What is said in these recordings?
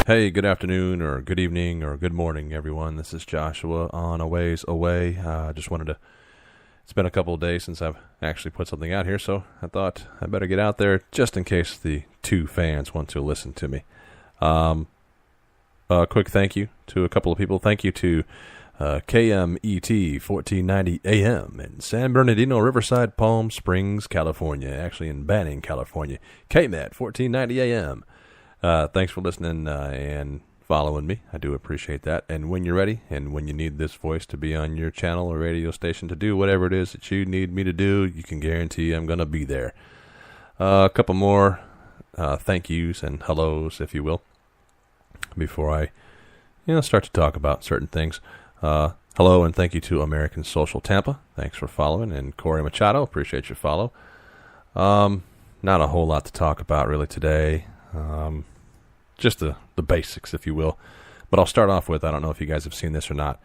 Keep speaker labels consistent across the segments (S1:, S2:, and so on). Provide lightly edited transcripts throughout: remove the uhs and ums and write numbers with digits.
S1: Hey, good afternoon, or good evening, or good morning, everyone. This is Joshua on A Ways Away. Just wanted to. It's been a couple of days since I've actually put something out here, so I thought I better get out there just in case the two fans want to listen to me. A quick thank you to a couple of people. Thank you to KMET 1490 AM in San Bernardino, Riverside, Palm Springs, California. Actually in Banning, California. KMET 1490 AM. Thanks for listening and following me. I do appreciate that. And when you're ready, and when you need this voice to be on your channel or radio station to do whatever it is that you need me to do, you can guarantee I'm going to be there. A couple more thank yous and hellos, if you will, before I start to talk about certain things. Hello and thank you to American Social Tampa. Thanks for following. And Corey Machado, appreciate your follow. Not a whole lot to talk about really today. Just the basics, if you will. But I'll start off with, I don't know if you guys have seen this or not.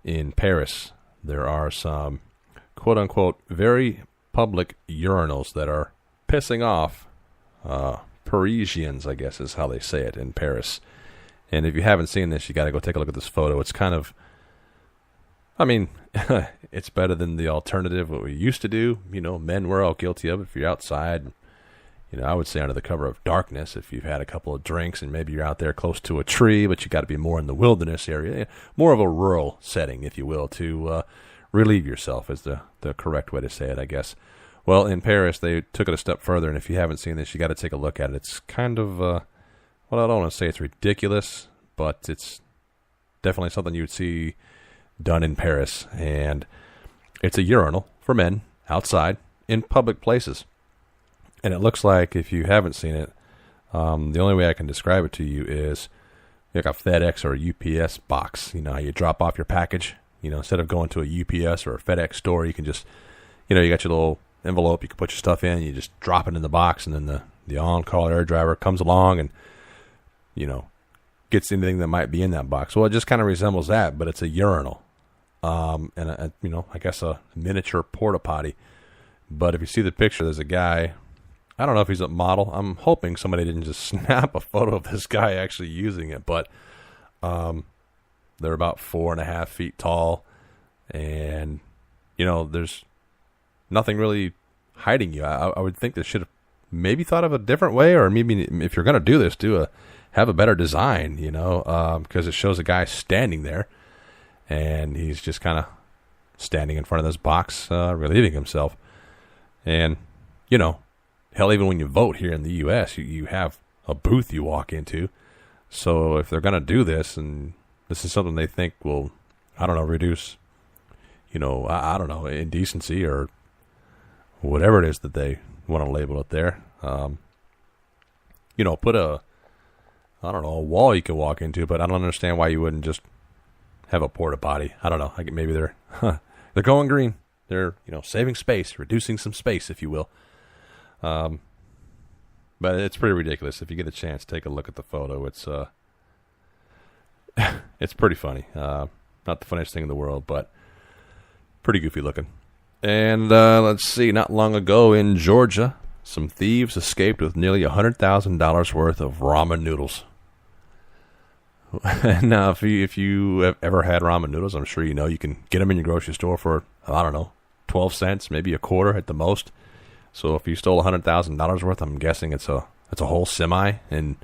S1: In Paris, there are some quote-unquote very public urinals that are pissing off Parisians, I guess is how they say it, in Paris. And if you haven't seen this, you got to go take a look at this photo. It's kind of, it's better than the alternative, what we used to do. Men were all guilty of it. If you're outside, I would say under the cover of darkness, if you've had a couple of drinks and maybe you're out there close to a tree, but you got to be more in the wilderness area, more of a rural setting, if you will, to relieve yourself is the correct way to say it, I guess. Well, in Paris, they took it a step further, and if you haven't seen this, you got to take a look at it. It's kind of, I don't want to say it's ridiculous, but it's definitely something you would see done in Paris, and it's a urinal for men outside in public places. And it looks like, if you haven't seen it, the only way I can describe it to you is like a FedEx or a UPS box. How you drop off your package. Instead of going to a UPS or a FedEx store, you can just, you got your little envelope, you can put your stuff in, you just drop it in the box, and then the on-call air driver comes along and, gets anything that might be in that box. Well, it just kind of resembles that, but it's a urinal. And, I guess a miniature porta potty. But if you see the picture, there's a guy. I don't know if he's a model. I'm hoping somebody didn't just snap a photo of this guy actually using it, but they're about 4.5 feet tall, and there's nothing really hiding you. I would think they should have maybe thought of a different way, or maybe if you're going to do this, have a better design, because it shows a guy standing there, and he's just kind of standing in front of this box, relieving himself, and hell, even when you vote here in the U.S., you have a booth you walk into. So if they're going to do this, and this is something they think will, reduce, indecency or whatever it is that they want to label it there, put a wall you can walk into, but I don't understand why you wouldn't just have a porta potty. I don't know. Maybe they're going green. They're, saving space, reducing some space, if you will. But it's pretty ridiculous. If you get a chance, take a look at the photo. It's it's pretty funny. Not the funniest thing in the world, but pretty goofy looking. And let's see, not long ago in Georgia, some thieves escaped with nearly $100,000 worth of ramen noodles. Now, if you have ever had ramen noodles, I'm sure you can get them in your grocery store for 12 cents, maybe a quarter at the most. So if you stole $100,000 worth, I'm guessing it's a whole semi. And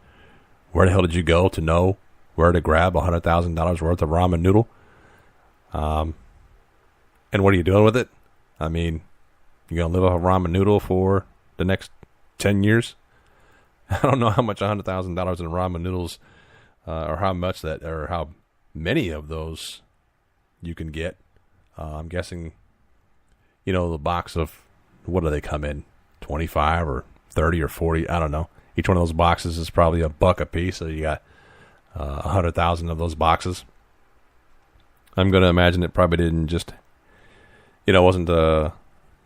S1: where the hell did you go to know where to grab $100,000 worth of ramen noodle? And what are you doing with it? You gonna live off a ramen noodle for the next 10 years? I don't know how much $100,000 in ramen noodles, or how much that, or how many of those you can get. I'm guessing, the box of, what do they come in? 25 or 30 or 40? I don't know. Each one of those boxes is probably $1 a piece, so you got 100,000 of those boxes. I'm going to imagine it probably didn't just, wasn't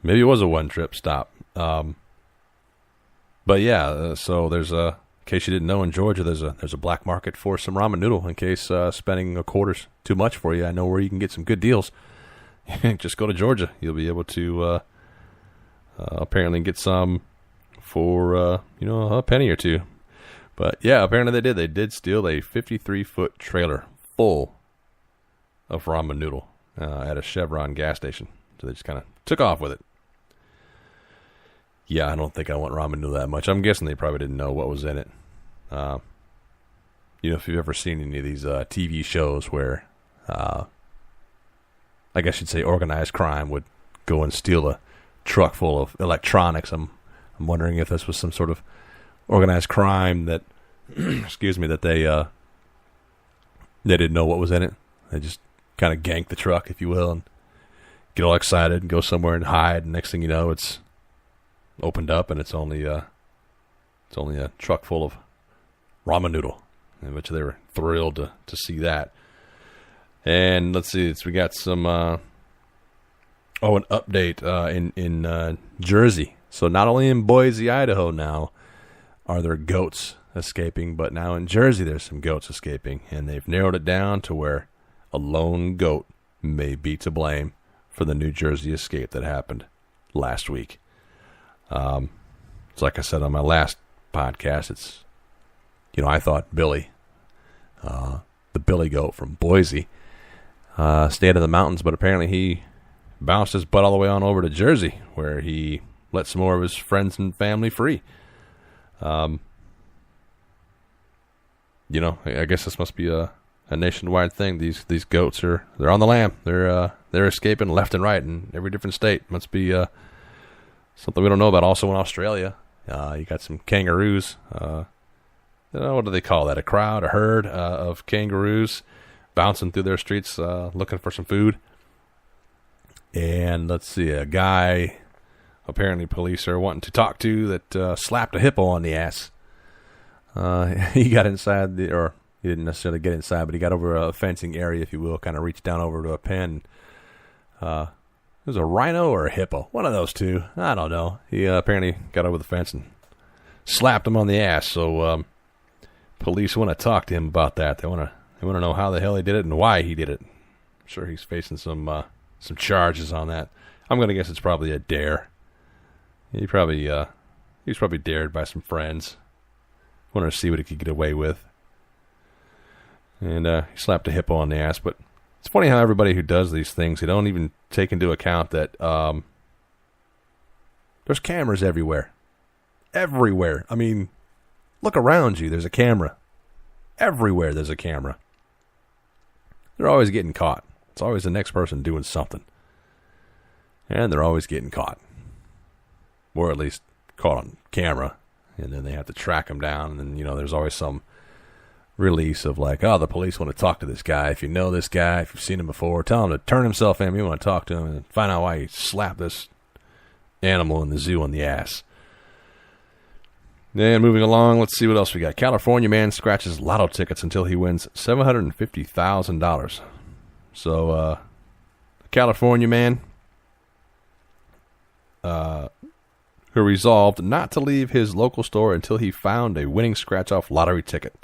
S1: maybe it was a one-trip stop. But yeah, so there's in case you didn't know, in Georgia, there's a black market for some ramen noodle. In case spending a quarter's too much for you, I know where you can get some good deals. Just go to Georgia. You'll be able to apparently get some for a penny or two. But yeah, apparently they did. They did steal a 53-foot trailer full of ramen noodle at a Chevron gas station. So they just kind of took off with it. Yeah, I don't think I want ramen noodle that much. I'm guessing they probably didn't know what was in it. If you've ever seen any of these TV shows where, I guess you'd say organized crime would go and steal a truck full of electronics. I'm wondering if this was some sort of organized crime that, excuse me, that they didn't know what was in it. They just kind of ganked the truck, if you will, and get all excited and go somewhere and hide. And next thing you know, it's opened up and it's only a truck full of ramen noodle, in which they were thrilled to see that. And let's see, we got some an update in Jersey. So not only in Boise, Idaho now are there goats escaping, but now in Jersey there's some goats escaping, and they've narrowed it down to where a lone goat may be to blame for the New Jersey escape that happened last week. So like I said on my last podcast, it's, I thought Billy, the Billy goat from Boise, stayed in the mountains, but apparently he bounced his butt all the way on over to Jersey, where he let some more of his friends and family free. I guess this must be a nationwide thing. These goats they're on the lam. They're escaping left and right in every different state. Must be something we don't know about. Also in Australia, you got some kangaroos. What do they call that? A crowd, a herd of kangaroos bouncing through their streets looking for some food. And let's see, a guy apparently police are wanting to talk to that slapped a hippo on the ass. He got inside, or he didn't necessarily get inside, but he got over a fencing area, if you will, kind of reached down over to a pen. It was a rhino or a hippo, one of those two. I don't know. He apparently got over the fence and slapped him on the ass. So police want to talk to him about that. They want to know how the hell he did it and why he did it. I'm sure he's facing some charges on that. I'm going to guess it's probably a dare. He was probably dared by some friends. Wanted to see what he could get away with. And he slapped a hippo on the ass. But it's funny how everybody who does these things, they don't even take into account that there's cameras everywhere. Everywhere. I mean, look around you. There's a camera. Everywhere there's a camera. They're always getting caught. It's always the next person doing something. And they're always getting caught. Or at least caught on camera. And then they have to track them down. And then, there's always some release of like, oh, the police want to talk to this guy. If you know this guy, if you've seen him before, tell him to turn himself in. We want to talk to him and find out why he slapped this animal in the zoo on the ass. Then moving along, let's see what else we got. California man scratches lotto tickets until he wins $750,000. So, a California man who resolved not to leave his local store until he found a winning scratch-off lottery ticket.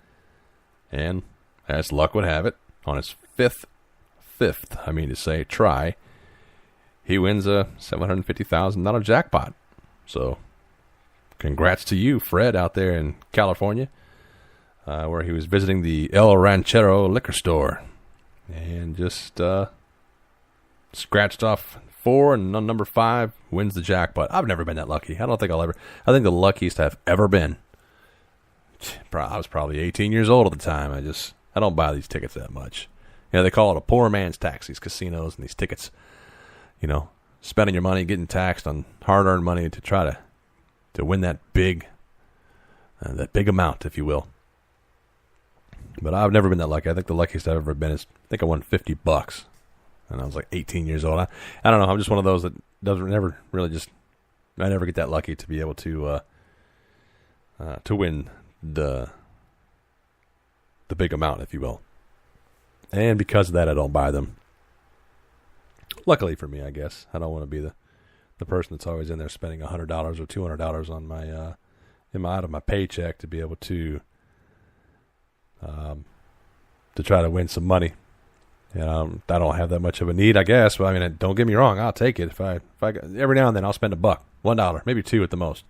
S1: And, as luck would have it, on his fifth try, he wins a $750,000 jackpot. So, congrats to you, Fred, out there in California, where he was visiting the El Ranchero liquor store. And just scratched off 4, and on number 5 wins the jackpot. I've never been that lucky. I don't think I'll ever. I think the luckiest I've ever been, I was probably 18 years old at the time. I don't buy these tickets that much. They call it a poor man's tax, these casinos and these tickets. Spending your money, getting taxed on hard-earned money to try to win that big amount, if you will. But I've never been that lucky. I think the luckiest I've ever been is, I think I won $50. And I was like 18 years old. I don't know. I'm just one of those that I never get that lucky to be able to win the big amount, if you will. And because of that, I don't buy them. Luckily for me, I guess. I don't want to be the person that's always in there spending $100 or $200 on my out of my paycheck to be able to try to win some money. I don't have that much of a need, I guess. But I mean, don't get me wrong, I'll take it. If I every now and then I'll spend $1, $1, maybe $2 at the most,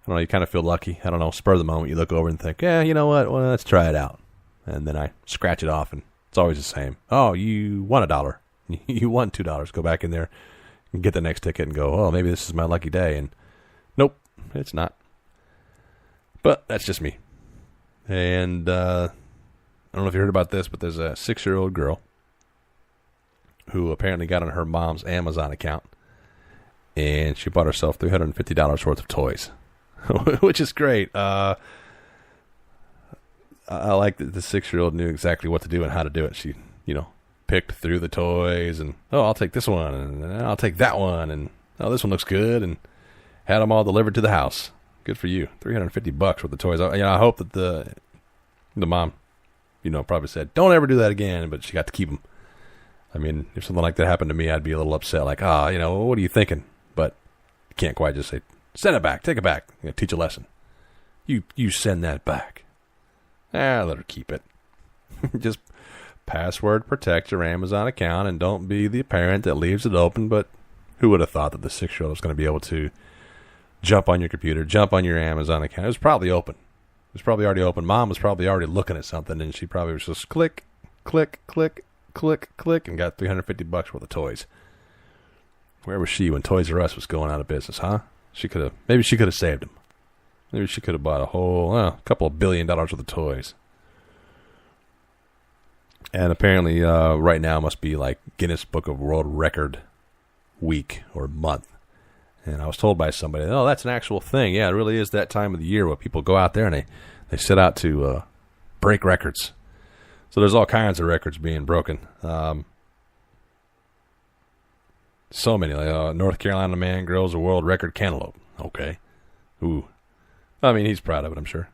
S1: I don't know, you kind of feel lucky. I don't know, spur of the moment, you look over and think, yeah, you know what? Well, let's try it out. And then I scratch it off, and it's always the same. Oh, you won $1. You won $2. Go back in there and get the next ticket and go, oh, maybe this is my lucky day. And nope, it's not. But that's just me. And I don't know if you heard about this, but there's a 6-year-old girl who apparently got on her mom's Amazon account, and she bought herself $350 worth of toys, which is great. I like that the 6-year-old knew exactly what to do and how to do it. She, picked through the toys, and, oh, I'll take this one, and I'll take that one, and, oh, this one looks good, and had them all delivered to the house. Good for you. $350 worth of toys. I hope that the mom, probably said, don't ever do that again, but she got to keep them. I mean, if something like that happened to me, I'd be a little upset, like, what are you thinking? But you can't quite just say, send it back, take it back, teach a lesson. You send that back. Let her keep it. Just password protect your Amazon account, and don't be the parent that leaves it open. But who would have thought that the 6-year-old was going to be able to jump on your computer, jump on your Amazon account? It was probably open. It was probably already open. Mom was probably already looking at something, and she probably was just click, click, click, click, click, and got $350 worth of toys. Where was she when Toys R Us was going out of business, huh? Maybe she could have saved them. Maybe she could have bought a couple of $1 billion worth of toys. And apparently, right now must be like Guinness Book of World Record week or month. And I was told by somebody, oh, that's an actual thing. Yeah, it really is that time of the year where people go out there and they set out to break records. So there's all kinds of records being broken. So many. Like, North Carolina man grills a world record cantaloupe. Okay. Ooh. I mean, he's proud of it, I'm sure.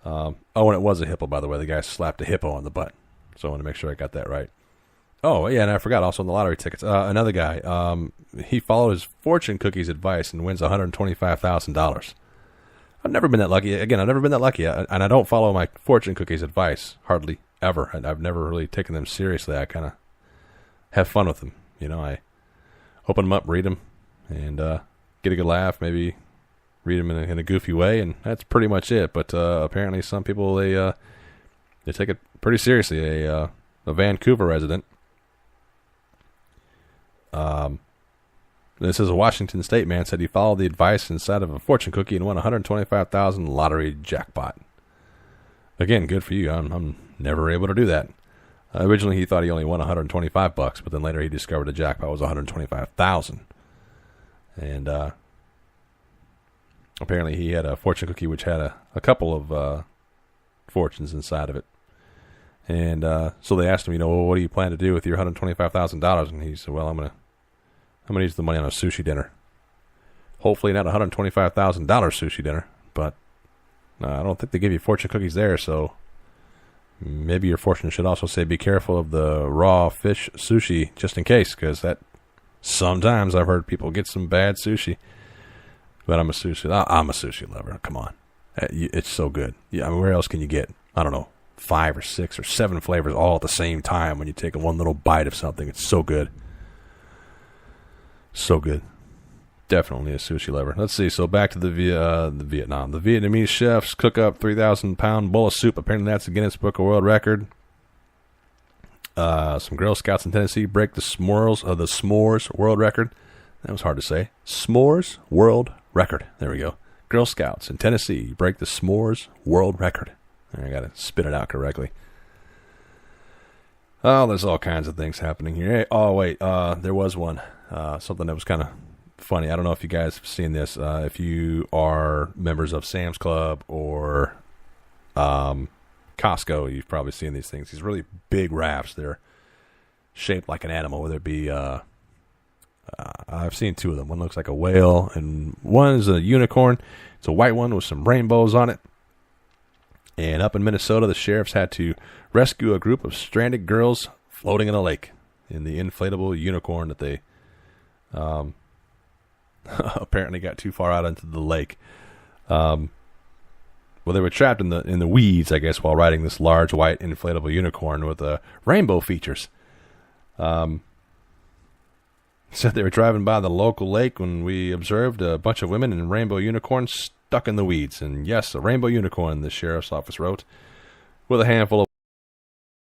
S1: And it was a hippo, by the way. The guy slapped a hippo on the butt. So I want to make sure I got that right. Oh, yeah, and I forgot also on the lottery tickets. Another guy, he followed his fortune cookie's advice and wins $125,000. I've never been that lucky. Again, I've never been that lucky, and I don't follow my fortune cookie's advice hardly ever. And I've never really taken them seriously. I kind of have fun with them. I open them up, read them, and get a good laugh, maybe read them in a goofy way, and that's pretty much it. But apparently some people, they take it pretty seriously. A Vancouver resident, this is a Washington State man, said he followed the advice inside of a fortune cookie and won $125,000 lottery jackpot. Again, good for you. I'm never able to do that. Originally, he thought he only won $125, but then later he discovered the jackpot was $125,000. And apparently he had a fortune cookie which had a couple of fortunes inside of it. And so they asked him, what do you plan to do with your $125,000? And he said, well, I'm gonna use the money on a sushi dinner. Hopefully not $125,000 sushi dinner, but I don't think they give you fortune cookies there, so maybe your fortune should also say be careful of the raw fish sushi, just in case, because that sometimes I've heard people get some bad sushi. But I'm a sushi lover. Come on. It's so good. Yeah, I mean, where else can you get, I don't know, 5 or 6 or 7 flavors all at the same time when you take one little bite of something? It's so good. So good. Definitely a sushi lover. Let's see. So back to the Vietnam. The Vietnamese chefs cook up 3,000-pound bowl of soup. Apparently that's the Guinness Book of World Record. Some Girl Scouts in Tennessee break the s'mores world record. That was hard to say. S'mores world record. There we go. Girl Scouts in Tennessee break the s'mores world record. I got to spit it out correctly. Oh, there's all kinds of things happening here. Hey, oh, wait. There was one. Something that was kind of funny. I don't know if you guys have seen this. If you are members of Sam's Club or Costco, you've probably seen these things. These really big wraps. They're shaped like an animal, whether it be... I've seen 2 of them. One looks like a whale, and one is a unicorn. It's a white one with some rainbows on it. And up in Minnesota, the sheriffs had to rescue a group of stranded girls floating in a lake in the inflatable unicorn that they apparently got too far out into the lake. Well, they were trapped in the weeds, I guess, while riding this large white inflatable unicorn with rainbow features. Said they were driving by the local lake when we observed a bunch of women in rainbow unicorns stuck in the weeds. And yes, a rainbow unicorn, the sheriff's office wrote, with a handful of